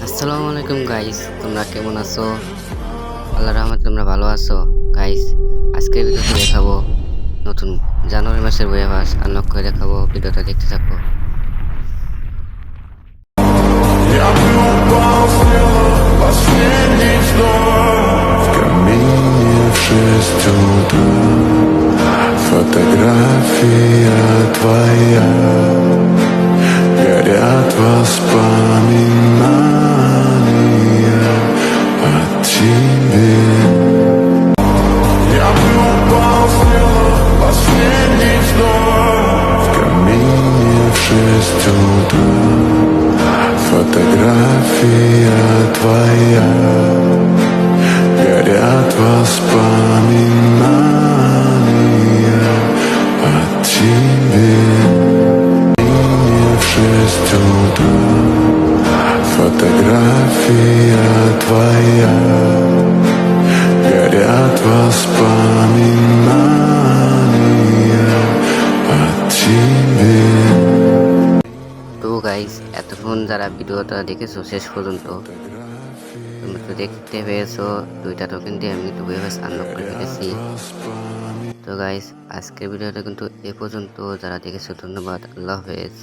আসসালামু আলাইকুম গাইস, তোমরা কেমন আছো? আল্লাহর রহমতে তোমরা ভালো আছো গাইস। আজকের ভিডিওতে দেখাবো নতুন জানুয়ারি মাসের ওয়েভার্স আনলক করে দেখাবো। ভিডিওটা দেখতে থাকো। Фотография твоя, горят воспоминания о тебе. Я бы упал с неба последний вздох в камине в 6 утра. Фотография твоя, горят воспоминания о тебе. Не в 6 утра. Фотография твоя, горят воспоминания о тебе. তো গাইস, এতক্ষণ যারা ভিডিওটা দেখেছো শেষ পর্যন্ত, তোমরা তো দেখতে পেয়েছো দুইটা টোকেন দিয়ে আমি কিন্তু ওয়েভার্স আনলক করে ফেলেছি। তো গাইস, আজকের ভিডিওটা কিন্তু এ পর্যন্ত। যারা দেখেছো ধন্যবাদ। আল্লাহ হাফেজ।